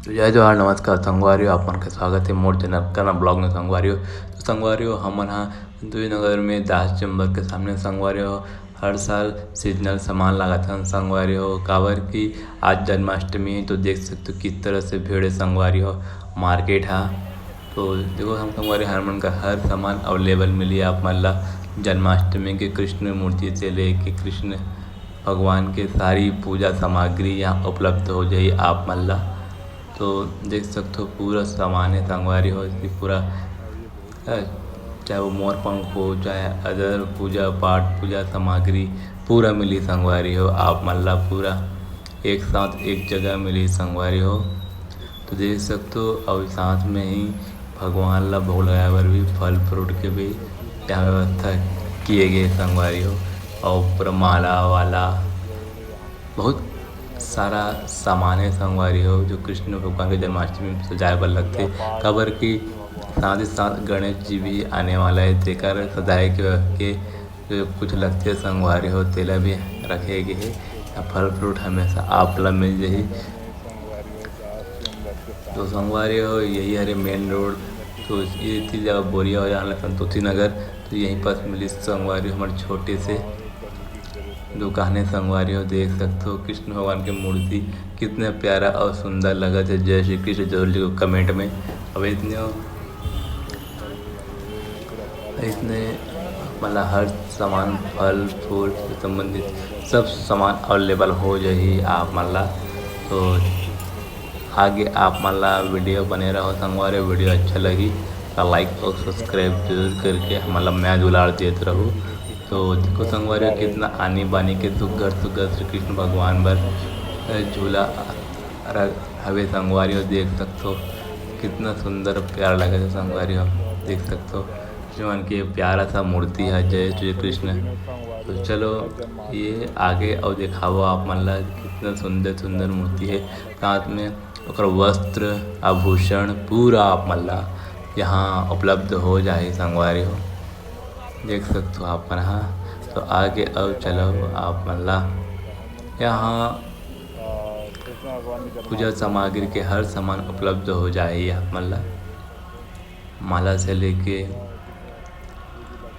तो जय जवाहर नमस्कार संगवारी आपमन के स्वागत है मोर चैनल का ब्लॉग में संगवारी तो संगवारी हमन हा नगर में दास चैम्बर के सामने संगवारी हर साल सीजनल सामान लगाते हैं संगवारी हो काबर की आज जन्माष्टमी है तो देख सकते हो किस तरह से भीड़ है संगवारी हो मार्केट है। तो देखो हम संगवारी हर मन का हर सामान अवेलेबल मिली आप मन ला जन्माष्टमी के कृष्ण मूर्ति से लेके कृष्ण भगवान के सारी पूजा सामग्री यहाँ उपलब्ध हो जाए आप मन ला। तो देख सकते हो पूरा सामान है संगवारी हो इसकी पूरा चाहे वो मोर पंख हो चाहे अदर पूजा पाठ पूजा सामग्री पूरा मिली संगवारी हो आप मन ला पूरा एक साथ एक जगह मिली संगवारी हो। तो देख सकते हो और साथ में ही भगवान ला भोग लगाए बर भी फल फ्रूट के भी यहाँ व्यवस्था किए गए संगवारी हो और पूरा माला वाला बहुत सारा सामान है संगवारी हो जो कृष्ण भगवान के जन्माष्टमी में सजाए बर लगते काबर की साथ ही साथ गणेश जी भी आने वाला है तेकर सजाए के जो कुछ लगते संगवारी हो तेला भी रखे गए है फल फ्रूट हमेशा आप ला मिल जाही। तो संगवारी हो यही हरे मेन रोड तो ये थी जगह बोरिया हो जाना संतोषी नगर तो यहीं पास मिली संगवारी हमारे छोटे से दुकानें संगवारी हो देख सकते हो कृष्ण भगवान की मूर्ति कितना प्यारा और सुंदर लगा है। जय श्री कृष्ण जरूर लिखो कमेंट में। अब इतने मतलब हर सामान फल फूल से संबंधित सब सामान अवेलेबल हो जाए आप मला। तो आगे आप मला वीडियो बने रहो संगवारी वीडियो अच्छा लगी तो लाइक और सब्सक्राइब जरूर करके हमारा मैं दुलार देते रहो। तो देखो संगवारी कितना आनी बानी के सुघर श्री कृष्ण भगवान बर झूला हवे संगवारी हो देख सकते हो कितना सुंदर प्यार लगे है संगवारी हो देख सकते हो भगवान की प्यारा सा मूर्ति है जय श्री कृष्ण। तो चलो ये आगे और दिखाओ आप मन ला कितना सुंदर सुंदर मूर्ति है साथ में और वस्त्र आभूषण पूरा आप मन ला यहाँ उपलब्ध हो जाए संगवारी हो देख सकते हो आप मन। हाँ तो आगे अब चलो आप मन ला यहाँ पूजा सामग्री के हर सामान उपलब्ध हो जाए आप मन ला माला से लेके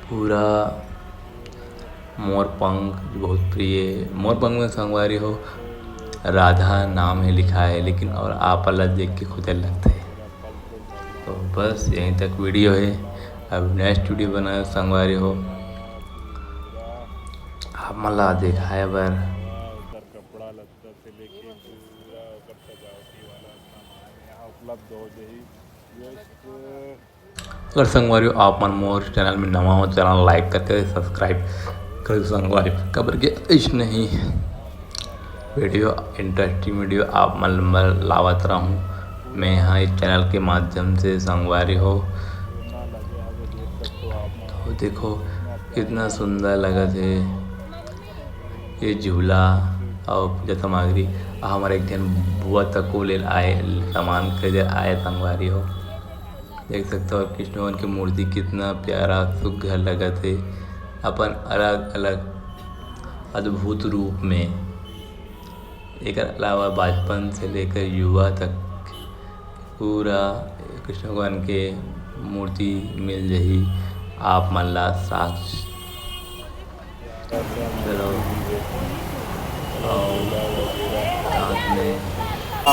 पूरा मोर पंख बहुत प्रिय मोर पंख में संगवारी हो राधा नाम है लिखा है लेकिन और आप अल्लाह देख के खुद लगता है। तो बस यहीं तक वीडियो है अब नेक्स्ट वीडियो बनाए संगवारी हो आप मला दिखाए बर कपड़ा लत्ता से लेके पूरा सजावटी वाला सामान यहाँ उपलब्ध हो जाए। अगर संगवारी हो आप मन मोर चैनल में नवा हो चैनल लाइक करके सब्सक्राइब कर संगवारी खबर के ऐसे नहीं वीडियो इंटरेस्टिंग वीडियो आप मन लावत रहूँ मैं यहाँ इस चैनल के माध्यम से संगवारी हो। तो देखो कितना सुंदर लगा थे ये झूला और पूजा सामग्री हमारे एक दिन बुआ तको ले आए सामान खरीदे आए संगवारी हो देख सकते हो कृष्ण भगवान की मूर्ति कितना प्यारा सुघर लगा थे अपन अलग अलग अद्भुत रूप में एक अलावा बचपन से लेकर युवा तक पूरा कृष्ण भगवान के मूर्ति मिल रही आप मन ला साथ चलो में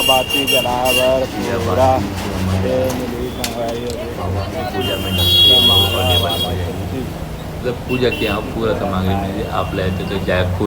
बाती जनावर पूरा पूजा में मतलब पूजा के यहाँ पूरा सामग्री में आप लेते तो जाए